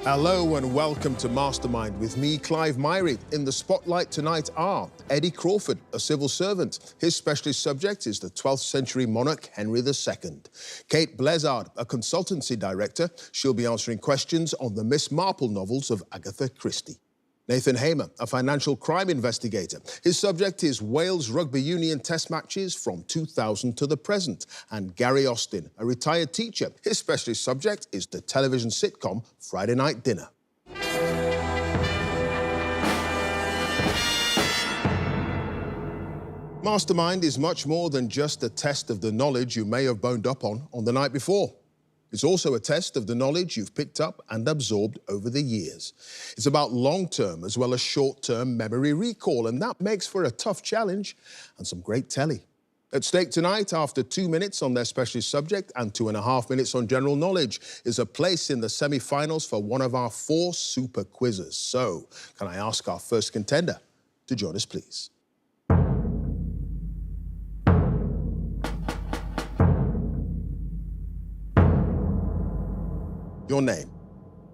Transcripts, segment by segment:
Hello and welcome to Mastermind with me, Clive Myrie. In the spotlight tonight are Eddie Crawford, a civil servant. His specialist subject is the 12th century monarch Henry II. Kate Blizzard, a consultancy director. She'll be answering questions on the Miss Marple novels of Agatha Christie. Nathan Hamer, a financial crime investigator. His subject is Wales Rugby Union test matches from 2000 to the present. And Gary Austin, a retired teacher. His specialist subject is the television sitcom Friday Night Dinner. Mastermind is much more than just a test of the knowledge you may have boned up on the night before. It's also a test of the knowledge you've picked up and absorbed over the years. It's about long-term as well as short-term memory recall, and that makes for a tough challenge and some great telly. At stake tonight, after 2 minutes on their specialist subject and 2.5 minutes on general knowledge, is a place in the semi-finals for one of our 4 super quizzes. So, can I ask our first contender to join us, please? Your name?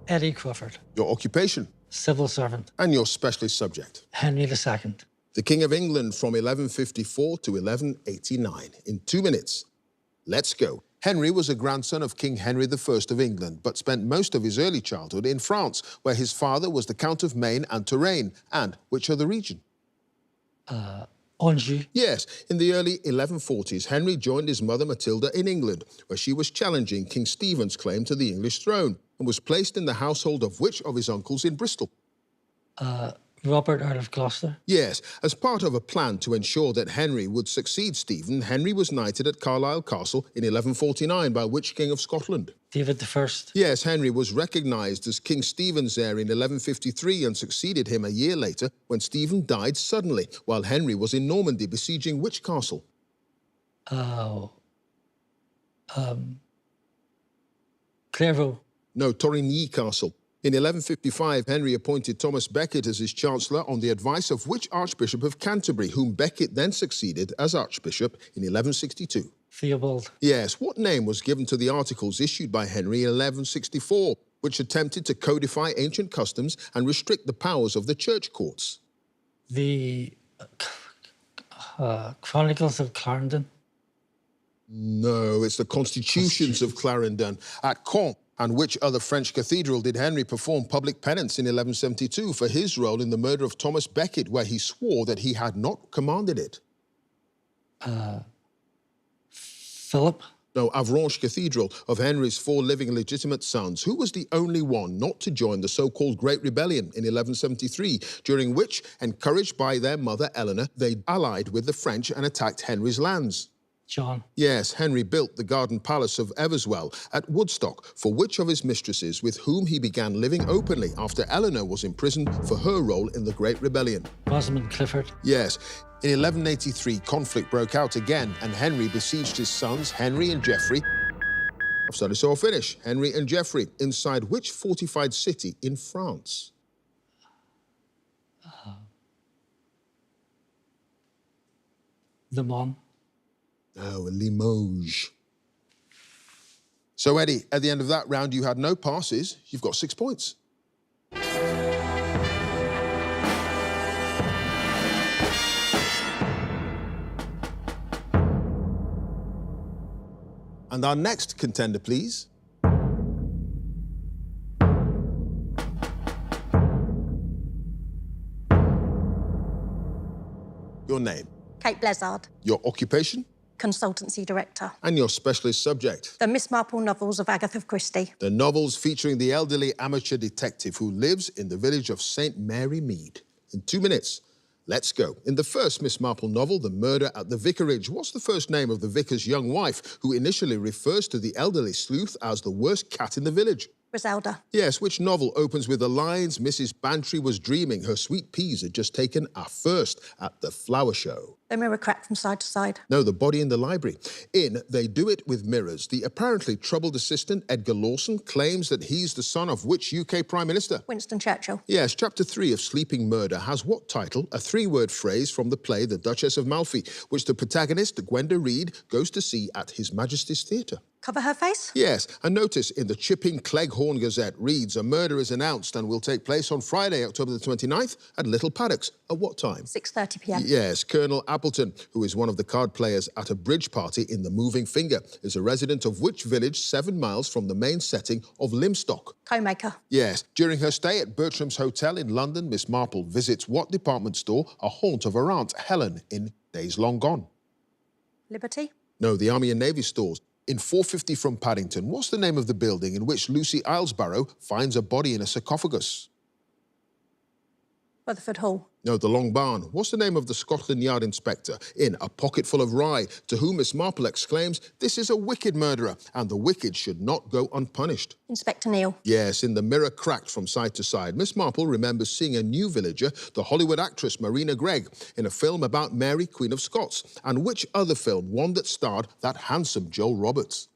Eddie Crawford. Your occupation? Civil servant. And your specialist subject? Henry II. The King of England from 1154 to 1189. In 2 minutes, let's go. Henry was a grandson of King Henry I of England, but spent most of his early childhood in France, where his father was the Count of Maine and Touraine. And which other region? Anjou. Yes, in the early 1140s, Henry joined his mother Matilda in England, where she was challenging King Stephen's claim to the English throne, and was placed in the household of which of his uncles in Bristol? Robert, Earl of Gloucester. Yes, as part of a plan to ensure that Henry would succeed Stephen, Henry was knighted at Carlisle Castle in 1149 by which King of Scotland? David I. Yes, Henry was recognised as King Stephen's heir in 1153 and succeeded him a year later when Stephen died suddenly, while Henry was in Normandy besieging which castle? Clairvaux. No, Torigny Castle. In 1155, Henry appointed Thomas Becket as his chancellor on the advice of which Archbishop of Canterbury, whom Becket then succeeded as Archbishop in 1162? Theobald. Yes, what name was given to the articles issued by Henry in 1164, which attempted to codify ancient customs and restrict the powers of the church courts? The Chronicles of Clarendon. No, it's the Constitutions of Clarendon. At Caen, and which other French cathedral did Henry perform public penance in 1172 for his role in the murder of Thomas Becket, where he swore that he had not commanded it? Philip. No, Avranches Cathedral, of Henry's 4 living legitimate sons, who was the only one not to join the so-called Great Rebellion in 1173, during which, encouraged by their mother Eleanor, they allied with the French and attacked Henry's lands? John. Yes, Henry built the Garden Palace of Everswell at Woodstock for which of his mistresses with whom he began living openly after Eleanor was imprisoned for her role in the Great Rebellion? Rosamund Clifford. Yes. In 1183, conflict broke out again, and Henry besieged his sons, Henry and Geoffrey. I've started, so I'll finish. Henry and Geoffrey, inside which fortified city in France? Le Mans. No, Limoges. So, Eddie, at the end of that round, you had no passes. You've got 6 points. And our next contender, please. Your name? Kate Blizzard. Your occupation? Consultancy director. And your specialist subject? The Miss Marple novels of Agatha Christie. The novels featuring the elderly amateur detective who lives in the village of St. Mary Mead. In 2 minutes, let's go. In the first Miss Marple novel, The Murder at the Vicarage, what's the first name of the vicar's young wife, who initially refers to the elderly sleuth as the worst cat in the village? Griselda. Yes, which novel opens with the lines, Mrs. Bantry was dreaming her sweet peas had just taken a first at the flower show? The mirror cracked from side to side. No, The Body in the Library. In They Do It With Mirrors, the apparently troubled assistant, Edgar Lawson, claims that he's the son of which UK Prime Minister? Winston Churchill. Yes, Chapter 3 of Sleeping Murder has what title? A 3-word phrase from the play The Duchess of Malfi, which the protagonist, Gwenda Reed, goes to see at His Majesty's Theatre. Cover her face? Yes, a notice in the Chipping Cleghorn Gazette reads, a murder is announced and will take place on Friday, October the 29th at Little Paddocks. At what time? 6:30 p.m. Yes, Colonel Appleton, who is one of the card players at a bridge party in the Moving Finger, is a resident of which village 7 miles from the main setting of Limstock? Co-maker. Yes, during her stay at Bertram's Hotel in London, Miss Marple visits what department store, a haunt of her aunt Helen in Days Long Gone? Liberty. No, the Army and Navy stores. In 450 from Paddington, what's the name of the building in which Lucy Islesbarrow finds a body in a sarcophagus? Rutherford Hall. No, the Long Barn. What's the name of the Scotland Yard inspector in A Pocket Full of Rye, to whom Miss Marple exclaims, this is a wicked murderer, and the wicked should not go unpunished? Inspector Neil. Yes, in The Mirror Cracked from Side to Side, Miss Marple remembers seeing a new villager, the Hollywood actress Marina Gregg, in a film about Mary, Queen of Scots. And which other film, one that starred that handsome Joel Roberts?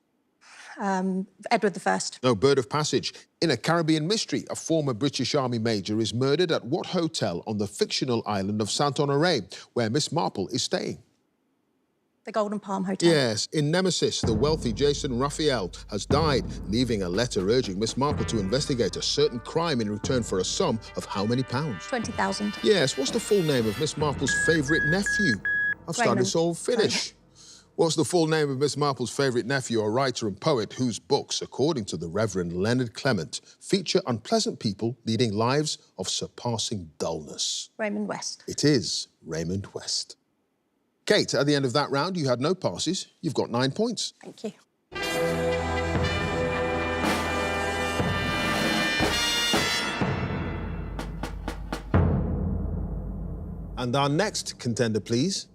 Edward I. No, Bird of Passage. In A Caribbean Mystery, a former British Army major is murdered at what hotel on the fictional island of Saint-Honoré, where Miss Marple is staying? The Golden Palm Hotel. Yes, in Nemesis, the wealthy Jason Raphael has died, leaving a letter urging Miss Marple to investigate a certain crime in return for a sum of how many pounds? 20,000. Yes, what's the full name of Miss Marple's favourite nephew? I've started Raymond. this all finish. What's the full name of Miss Marple's favourite nephew, a writer and poet whose books, according to the Reverend Leonard Clement, feature unpleasant people leading lives of surpassing dullness? Raymond West. It is Raymond West. Kate, at the end of that round, you had no passes. You've got 9 points. Thank you. And our next contender, please.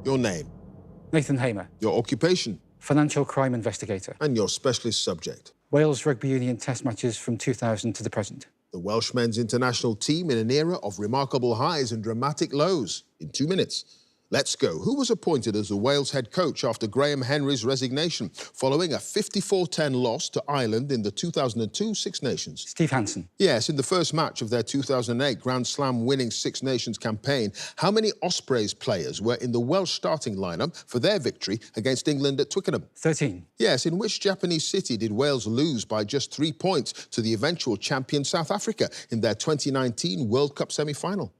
Your name, Nathan Hamer, your occupation, financial crime investigator. and your specialist subject. Wales Rugby Union test matches from 2000 to the present. The Welsh men's international team in an era of remarkable highs and dramatic lows. In 2 minutes. Let's go. Who was appointed as the Wales head coach after Graham Henry's resignation following a 54-10 loss to Ireland in the 2002 Six Nations? Steve Hansen, Yes, in the first match of their 2008 Grand Slam winning Six Nations campaign, how many Ospreys players were in the Welsh starting lineup for their victory against England at Twickenham? 13. Yes, in which Japanese city did Wales lose by just 3 points to the eventual champion South Africa in their 2019 World Cup semi-final?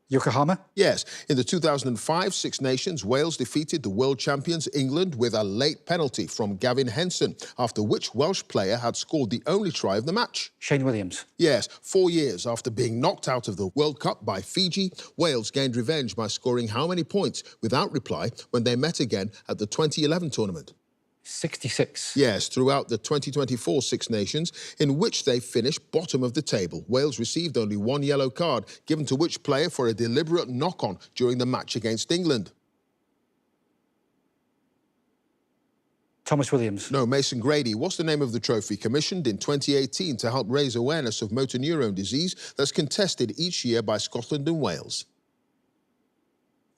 Yokohama, Yes, in the 2005 Six Nations, Wales defeated the world champions England with a late penalty from Gavin Henson, after which Welsh player had scored the only try of the match. Shane Williams, Yes, 4 years after being knocked out of the World Cup by Fiji, Wales gained revenge by scoring how many points without reply when they met again at the 2011 tournament? 66. Yes, throughout the 2024 Six Nations, in which they finished bottom of the table, Wales received only 1 yellow card, given to which player for a deliberate knock-on during the match against England? Thomas Williams, No, Mason Grady. What's the name of the trophy commissioned in 2018 to help raise awareness of motor neurone disease that's contested each year by Scotland and Wales?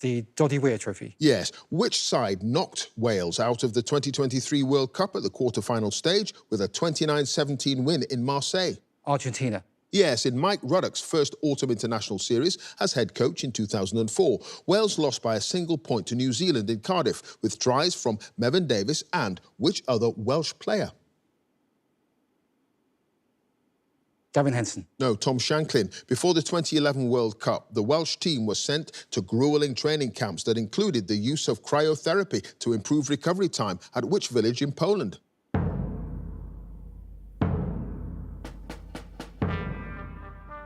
the Doddy Weir Trophy. Yes. Which side knocked Wales out of the 2023 World Cup at the quarter-final stage with a 29-17 win in Marseille? Argentina. Yes, in Mike Ruddock's first autumn international series as head coach in 2004, Wales lost by a single point to New Zealand in Cardiff with tries from Mevin Davis and which other Welsh player? Gavin Henson. No, Tom Shanklin. Before the 2011 World Cup, the Welsh team was sent to gruelling training camps that included the use of cryotherapy to improve recovery time at which village in Poland?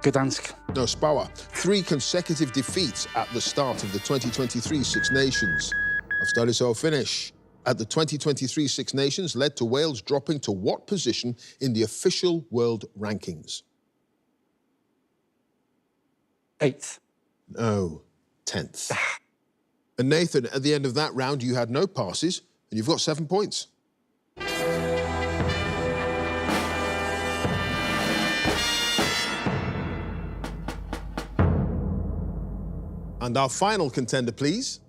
Gdansk. No, Spawa. 3 consecutive defeats at the start of the 2023 Six Nations. I've started, so I'll finish. At the 2023 Six Nations led to Wales dropping to what position in the official world rankings? 8th. No, 10th. And Nathan, at the end of that round, you had no passes, and you've got 7 points. And our final contender, please.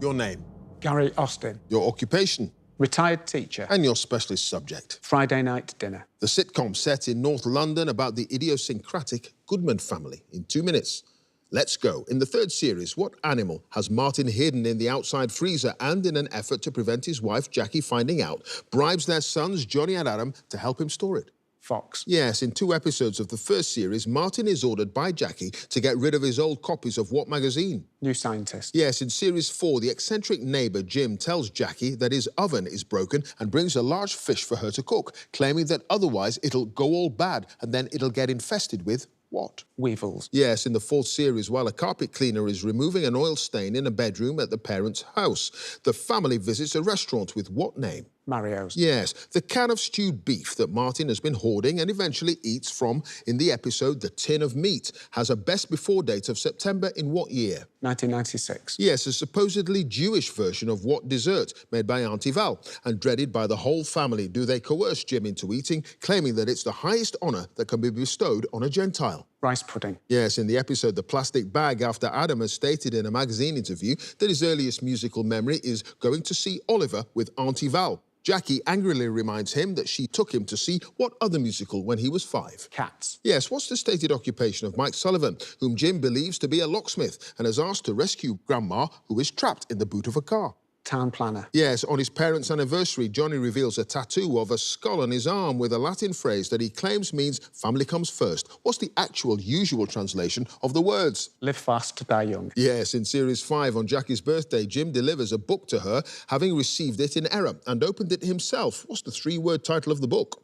Your name, Gary Austin, your occupation, Retired teacher. And your specialist subject? Friday night dinner. The sitcom set in North London about the idiosyncratic Goodman family in 2 minutes. Let's go. In the third series, what animal has Martin hidden in the outside freezer and, in an effort to prevent his wife Jackie finding out, bribes their sons Johnny and Adam to help him store it? Fox. Yes, in 2 episodes of the first series, Martin is ordered by Jackie to get rid of his old copies of what magazine? New Scientist. Yes, in series 4, the eccentric neighbour Jim tells Jackie that his oven is broken and brings a large fish for her to cook, claiming that otherwise it'll go all bad and then it'll get infested with what? Weevils. Yes, in the 4th series, while a carpet cleaner is removing an oil stain in a bedroom at the parents' house, the family visits a restaurant with what name? Mario's. Yes, the can of stewed beef that Martin has been hoarding and eventually eats from in the episode The Tin of Meat has a best before date of September in what year? 1996. Yes, a supposedly Jewish version of what dessert made by Auntie Val and dreaded by the whole family. Do they coerce Jim into eating, claiming that it's the highest honour that can be bestowed on a Gentile? Rice pudding. Yes, in the episode The Plastic Bag, after Adam has stated in a magazine interview that his earliest musical memory is going to see Oliver with Auntie Val. Jackie angrily reminds him that she took him to see what other musical when he was 5? Cats. Yes, what's the stated occupation of Mike Sullivan, whom Jim believes to be a locksmith and has asked to rescue Grandma, who is trapped in the boot of a car? Town planner. Yes, on his parents' anniversary, Johnny reveals a tattoo of a skull on his arm with a Latin phrase that he claims means family comes first. What's the actual usual translation of the words? Live fast, die young. Yes, in series 5, on Jackie's birthday, Jim delivers a book to her, having received it in error, and opened it himself. What's the 3-word title of the book?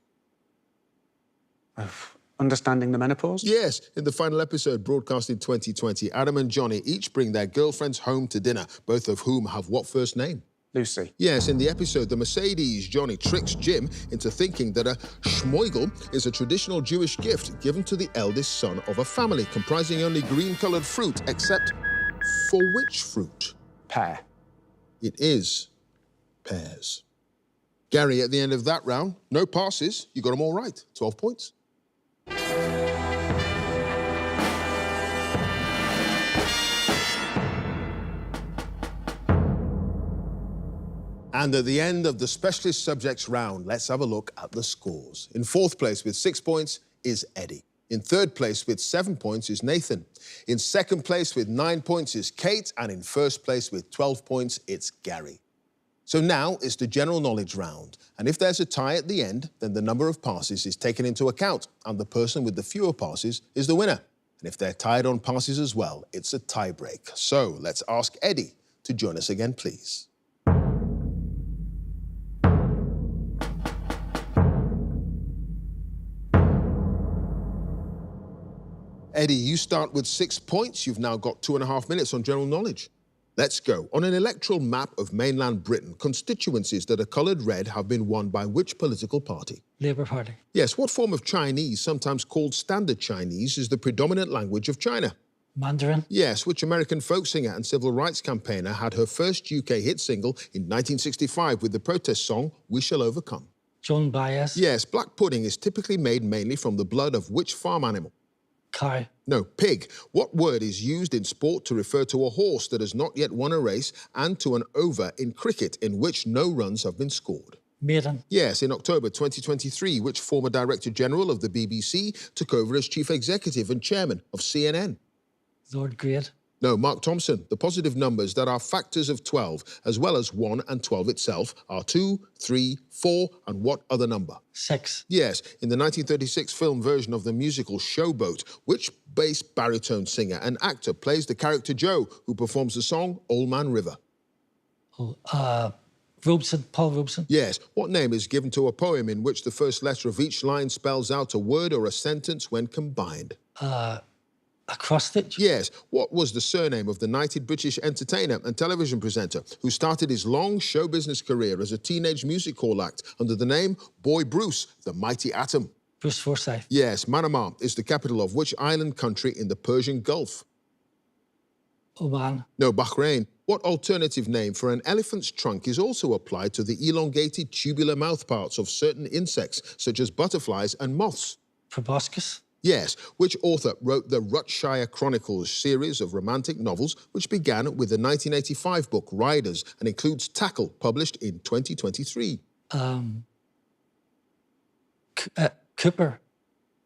Understanding the menopause? Yes, in the final episode, broadcast in 2020, Adam and Johnny each bring their girlfriends home to dinner, both of whom have what first name? Lucy. Yes, in the episode The Mercedes, Johnny tricks Jim into thinking that a schmoigel is a traditional Jewish gift given to the eldest son of a family comprising only green-coloured fruit, except for which fruit? Pear. It is pears. Gary, at the end of that round, no passes, you got them all right, 12 points. And at the end of the specialist subjects round, let's have a look at the scores. In 4th place with 6 points is Eddie. In 3rd place with 7 points is Nathan. In 2nd place with 9 points is Kate. And in 1st place with 12 points, it's Gary. So now it's the general knowledge round. And if there's a tie at the end, then the number of passes is taken into account, and the person with the fewer passes is the winner. And if they're tied on passes as well, it's a tie break. So let's ask Eddie to join us again, please. Eddie, you start with 6 points. You've now got 2.5 minutes on general knowledge. Let's go. On an electoral map of mainland Britain, constituencies that are coloured red have been won by which political party? Labour Party. Yes, what form of Chinese, sometimes called Standard Chinese, is the predominant language of China? Mandarin. Yes, which American folk singer and civil rights campaigner had her first UK hit single in 1965 with the protest song We Shall Overcome? Joan Baez. Yes, black pudding is typically made mainly from the blood of which farm animal? Cow. No, pig. What word is used in sport to refer to a horse that has not yet won a race and to an over in cricket in which no runs have been scored? Maiden. Yes, in October 2023, which former Director General of the BBC took over as Chief Executive and Chairman of CNN? Lord Grade. No, Mark Thompson. The positive numbers that are factors of 12, as well as 1 and 12 itself, are 2, 3, 4, and what other number? 6. Yes, in the 1936 film version of the musical Showboat, which bass baritone singer and actor plays the character Joe, who performs the song Old Man River? Robeson. Paul Robeson. Yes, what name is given to a poem in which the first letter of each line spells out a word or a sentence when combined? Acrostic. Yes, what was the surname of the knighted British entertainer and television presenter who started his long show business career as a teenage music hall act under the name Boy Bruce, the Mighty Atom? Bruce Forsyth. Yes, Manama is the capital of which island country in the Persian Gulf? Oman. No, Bahrain. What alternative name for an elephant's trunk is also applied to the elongated tubular mouthparts of certain insects, such as butterflies and moths? Proboscis. Yes. Which author wrote the Rutshire Chronicles series of romantic novels, which began with the 1985 book Riders and includes Tackle, published in 2023? Cooper.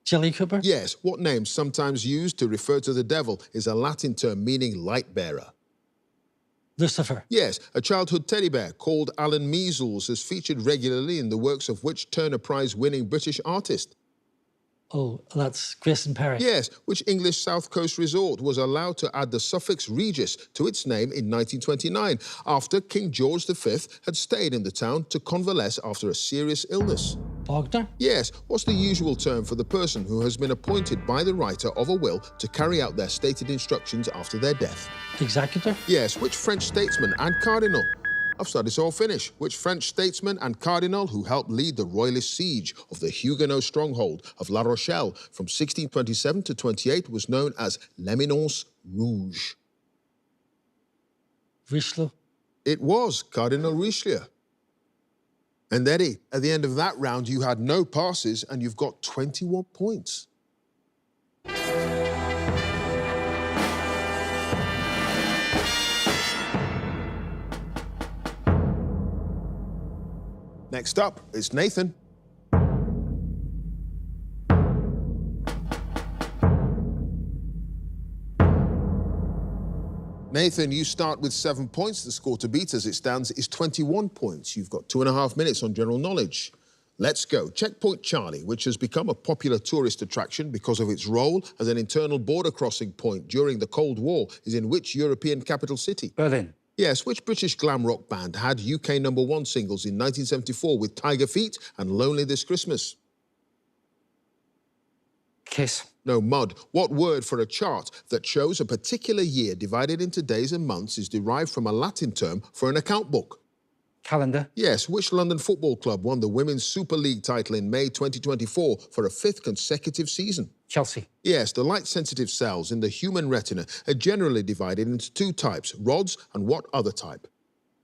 Jilly Cooper? Yes. What name, sometimes used to refer to the devil, is a Latin term meaning light bearer? Lucifer. Yes. A childhood teddy bear called Alan Measles is featured regularly in the works of which Turner Prize-winning British artist? Oh, that's Grayson Perry. Yes. Which English South Coast resort was allowed to add the suffix Regis to its name in 1929 after King George V had stayed in the town to convalesce after a serious illness? Wagner? Yes. What's the usual term for the person who has been appointed by the writer of a will to carry out their stated instructions after their death? Executor? Yes. Which French statesman and cardinal? I've started this all finished. Which French statesman and cardinal who helped lead the royalist siege of the Huguenot stronghold of La Rochelle from 1627 to 28 was known as l'Eminence Rouge? Richelieu? It was Cardinal Richelieu. And Eddie, at the end of that round, you had no passes and you've got 21 points. Next up, it's Nathan. Nathan, you start with 7 points. The score to beat as it stands is 21 points. You've got 2.5 minutes on general knowledge. Let's go. Checkpoint Charlie, which has become a popular tourist attraction because of its role as an internal border crossing point during the Cold War, is in which European capital city? Berlin. Yes. Which British glam rock band had UK #1 singles in 1974 with Tiger Feet and Lonely This Christmas? Kiss. No, Mud. What word for a chart that shows a particular year divided into days and months is derived from a Latin term for an account book? Calendar. Yes. Which London football club won the Women's Super League title in May 2024 for a 5th consecutive season? Chelsea. Yes. The light-sensitive cells in the human retina are generally divided into 2 types, rods and what other type?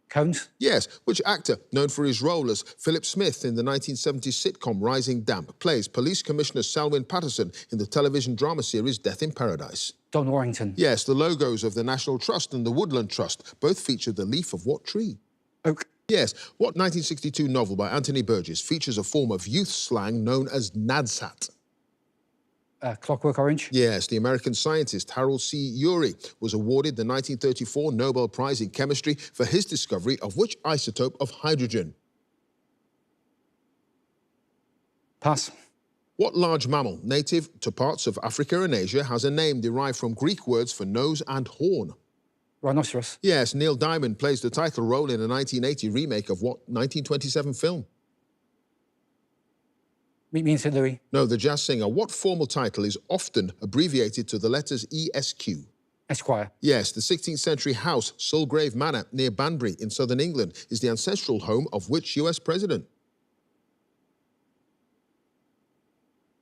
Cones. Yes. Which actor, known for his role as Philip Smith in the 1970s sitcom Rising Damp, plays Police Commissioner Selwyn Patterson in the television drama series Death in Paradise? Don Warrington. Yes. The logos of the National Trust and the Woodland Trust both feature the leaf of what tree? Oak. Yes. What 1962 novel by Anthony Burgess features a form of youth slang known as nadsat? Clockwork Orange. Yes. The American scientist Harold C. Urey was awarded the 1934 Nobel Prize in Chemistry for his discovery of which isotope of hydrogen? Pass. What large mammal, native to parts of Africa and Asia, has a name derived from Greek words for nose and horn? Rhinoceros. Yes. Neil Diamond plays the title role in a 1980 remake of what 1927 film? Meet Me in St. Louis. No, The Jazz Singer. What formal title is often abbreviated to the letters ESQ? Esquire. Yes, the 16th century house, Sulgrave Manor, near Banbury in southern England, is the ancestral home of which US president?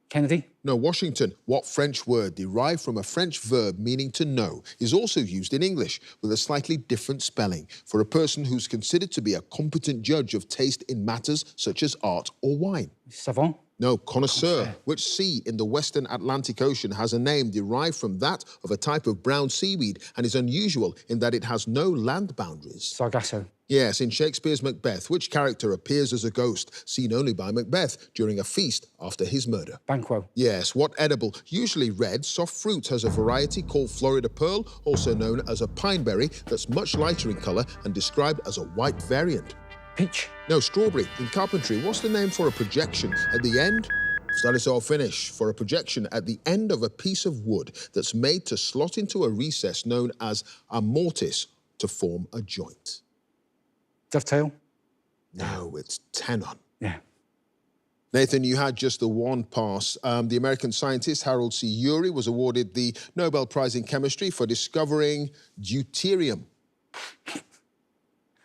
Kennedy. No, Washington. What French word, derived from a French verb meaning to know, is also used in English with a slightly different spelling for a person who's considered to be a competent judge of taste in matters such as art or wine? Savant. No, connoisseur. Which sea in the western Atlantic Ocean has a name derived from that of a type of brown seaweed and is unusual in that it has no land boundaries? Sargasso. Yes, in Shakespeare's Macbeth, which character appears as a ghost, seen only by Macbeth during a feast after his murder? Banquo. Yes, what edible, usually red, soft fruit has a variety called Florida Pearl, also known as a pineberry, that's much lighter in colour and described as a white variant? Peach. No, strawberry. In carpentry, what's the name for a projection at the end? Start this all finish. For a projection at the end of a piece of wood that's made to slot into a recess known as a mortise to form a joint. Dovetail. No, it's tenon. Yeah. Nathan, you had just the one pass. The American scientist Harold C. Urey was awarded the Nobel Prize in Chemistry for discovering deuterium.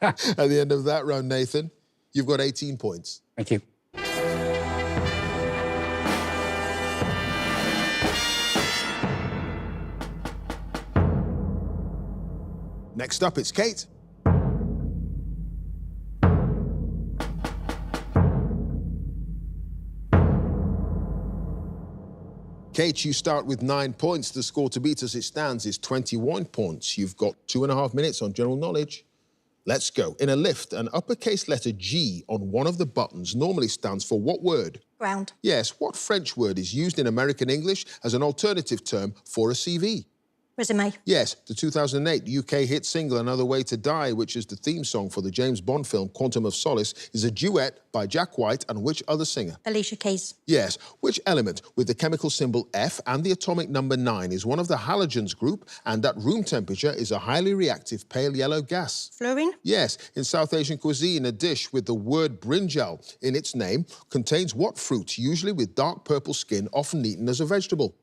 At the end of that round, Nathan, you've got 18 points. Thank you. Next up, it's Kate. Kate, you start with 9 points. The score to beat as it stands is 21 points. You've got 2.5 minutes on general knowledge. Let's go. In a lift, an uppercase letter G on one of the buttons normally stands for what word? Ground. Yes, what French word is used in American English as an alternative term for a CV? Resume. Yes, the 2008 UK hit single Another Way to Die, which is the theme song for the James Bond film Quantum of Solace, is a duet by Jack White and which other singer? Alicia Keys. Yes, which element with the chemical symbol F and the atomic number 9 is one of the halogens group and at room temperature is a highly reactive pale yellow gas? Fluorine. Yes, in South Asian cuisine, a dish with the word brinjal in its name contains what fruit, usually with dark purple skin, often eaten as a vegetable?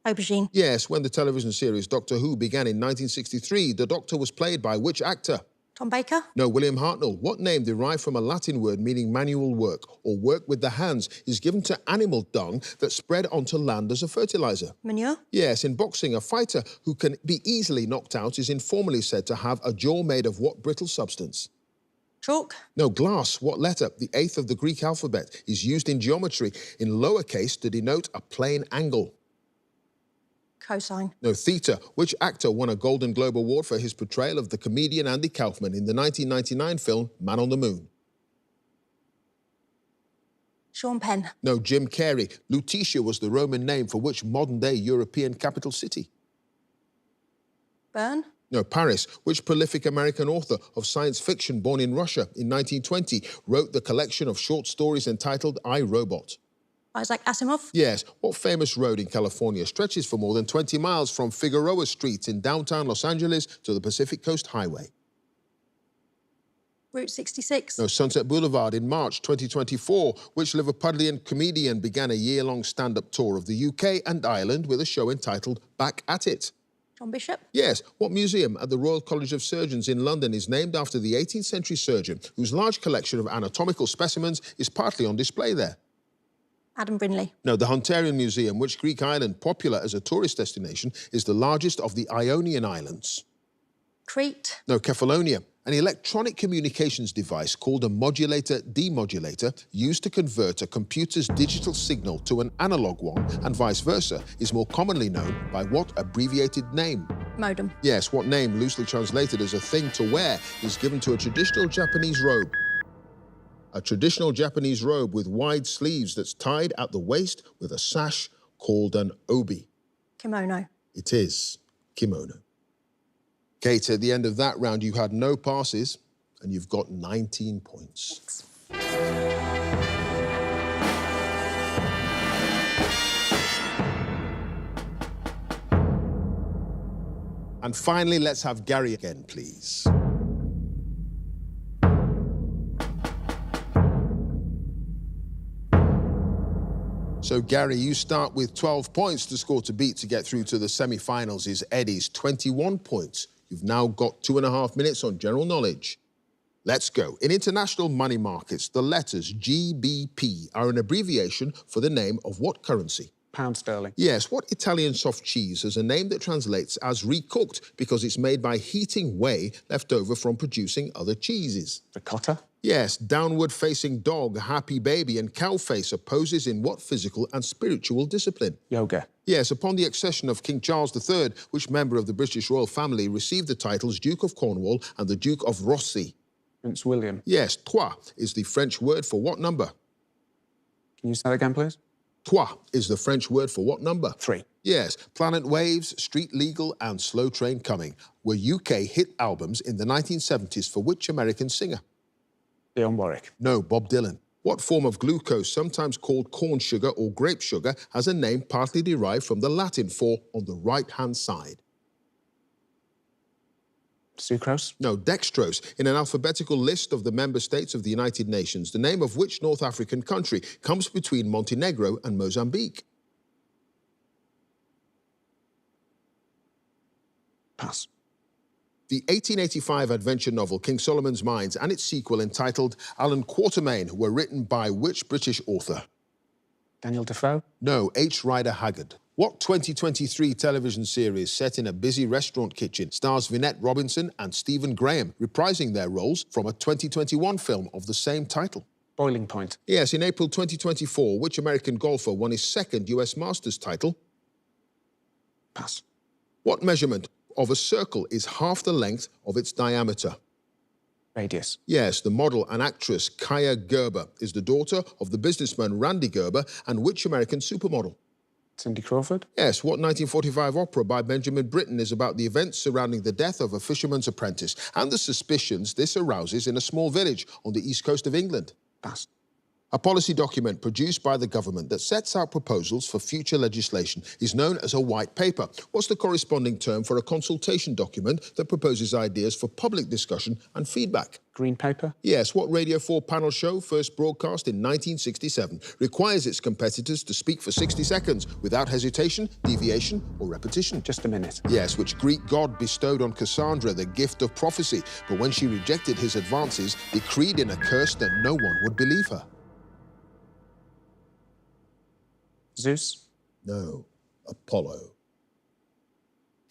Aubergine. Yes, when the television series Doctor Who began in 1963, the Doctor was played by which actor? Tom Baker. No, William Hartnell. What name derived from a Latin word meaning manual work or work with the hands is given to animal dung that's spread onto land as a fertilizer? Manure. Yes, in boxing, a fighter who can be easily knocked out is informally said to have a jaw made of what brittle substance? Chalk. No, glass. What letter, the 8th of the Greek alphabet, is used in geometry in lowercase to denote a plane angle? Cosine. No, theta. Which actor won a Golden Globe Award for his portrayal of the comedian Andy Kaufman in the 1999 film Man on the Moon? Sean Penn. No, Jim Carrey. Lutetia was the Roman name for which modern-day European capital city? Bern. No, Paris. Which prolific American author of science fiction born in Russia in 1920 wrote the collection of short stories entitled I, Robot? Isaac Asimov. Yes. What famous road in California stretches for more than 20 miles from Figueroa Street in downtown Los Angeles to the Pacific Coast Highway? Route 66. No, Sunset Boulevard in March 2024, which Liverpudlian comedian began a year-long stand-up tour of the UK and Ireland with a show entitled Back at It? John Bishop. Yes. What museum at the Royal College of Surgeons in London is named after the 18th century surgeon whose large collection of anatomical specimens is partly on display there? Adam Brinley. No, the Hunterian Museum, which Greek island, popular as a tourist destination, is the largest of the Ionian Islands? Crete. No, Kefalonia. An electronic communications device called a modulator-demodulator used to convert a computer's digital signal to an analog one and vice versa is more commonly known by what abbreviated name? Modem. Yes, what name, loosely translated as a thing to wear, is given to a traditional Japanese robe? A traditional Japanese robe with wide sleeves that's tied at the waist with a sash called an obi. Kimono. It is kimono. Kate, at the end of that round, you had no passes and you've got 19 points. And finally, let's have Gary again, please. So, Gary, you start with 12 points. The score to beat to get through to the semi-finals is Eddie's 21 points. You've now got 2.5 minutes on general knowledge. Let's go. In international money markets, the letters GBP are an abbreviation for the name of what currency? Pound sterling. Yes, what Italian soft cheese has a name that translates as recooked because it's made by heating whey left over from producing other cheeses? Ricotta. Yes, downward-facing dog, happy baby, and cow face are poses in what physical and spiritual discipline? Yoga. Yes, upon the accession of King Charles III, which member of the British royal family received the titles Duke of Cornwall and the Duke of Rossi? Prince William. Yes, trois is the French word for what number? Can you say that again, please? Trois is the French word for what number? 3. Yes, Planet Waves, Street Legal, and Slow Train Coming were UK hit albums in the 1970s for which American singer? Dionne Warwick. No, Bob Dylan. What form of glucose, sometimes called corn sugar or grape sugar, has a name partly derived from the Latin for on the right-hand side? Sucrose. No, dextrose. In an alphabetical list of the member states of the United Nations, the name of which North African country comes between Montenegro and Mozambique? Pass. The 1885 adventure novel King Solomon's Mines and its sequel entitled Alan Quatermain were written by which British author? Daniel Defoe. No, H. Rider Haggard. What 2023 television series set in a busy restaurant kitchen stars Vinette Robinson and Stephen Graham, reprising their roles from a 2021 film of the same title? Boiling point. Yes, in April 2024, which American golfer won his second US Masters title? Pass. What measurement of a circle is half the length of its diameter? Radius. Yes, the model and actress Kaya Gerber is the daughter of the businessman Randy Gerber and which American supermodel? Cindy Crawford. Yes, what 1945 opera by Benjamin Britten is about the events surrounding the death of a fisherman's apprentice and the suspicions this arouses in a small village on the east coast of England? Pass. A policy document produced by the government that sets out proposals for future legislation is known as a white paper. What's the corresponding term for a consultation document that proposes ideas for public discussion and feedback? Green paper. Yes, what Radio 4 panel show, first broadcast in 1967, requires its competitors to speak for 60 seconds without hesitation, deviation or repetition? Just a minute. Yes, which Greek god bestowed on Cassandra the gift of prophecy, but when she rejected his advances, decreed in a curse that no one would believe her? Zeus. No, Apollo.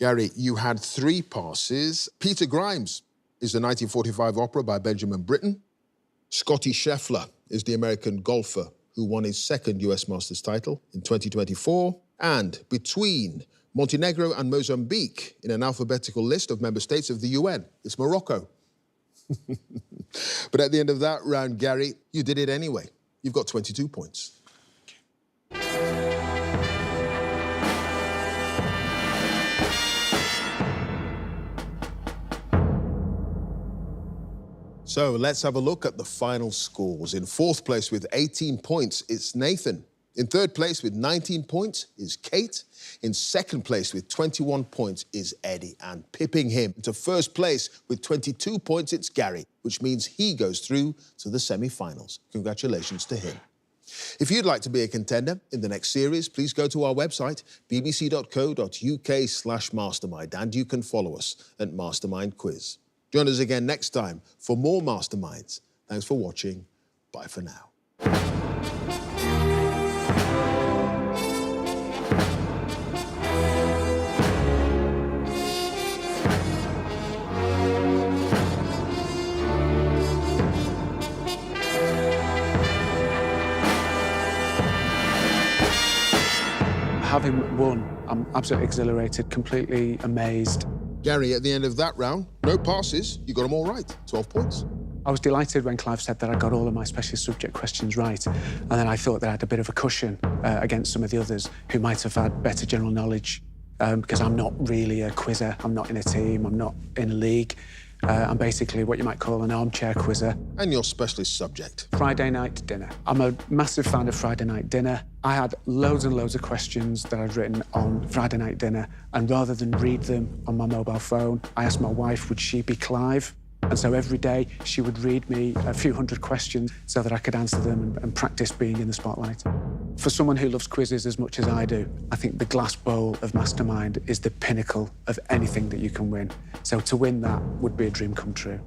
Gary, you had 3 passes. Peter Grimes is the 1945 opera by Benjamin Britten. Scotty Scheffler is the American golfer who won his second US Masters title in 2024. And between Montenegro and Mozambique in an alphabetical list of member states of the UN, it's Morocco. But at the end of that round, Gary, you did it anyway. You've got 22 points. So let's have a look at the final scores. In 4th place with 18 points, it's Nathan. In 3rd place with 19 points is Kate. In 2nd place with 21 points is Eddie. And pipping him to 1st place with 22 points, it's Gary, which means he goes through to the semi-finals. Congratulations to him. If you'd like to be a contender in the next series, please go to our website, bbc.co.uk/mastermind, and you can follow us at Mastermind Quiz. Join us again next time for more Masterminds. Thanks for watching. Bye for now. Having won, I'm absolutely exhilarated, completely amazed. Gary, at the end of that round, no passes, you got them all right, 12 points. I was delighted when Clive said that I got all of my specialist subject questions right, and then I thought that I had a bit of a cushion against some of the others who might have had better general knowledge, because I'm not really a quizzer, I'm not in a team, I'm not in a league. I'm basically what you might call an armchair quizzer. And your specialist subject? Friday night dinner. I'm a massive fan of Friday night dinner. I had loads and loads of questions that I'd written on Friday night dinner, and rather than read them on my mobile phone, I asked my wife, would she be Clive? And so every day she would read me a few hundred questions so that I could answer them and practice being in the spotlight. For someone who loves quizzes as much as I do, I think the glass bowl of Mastermind is the pinnacle of anything that you can win. So to win that would be a dream come true.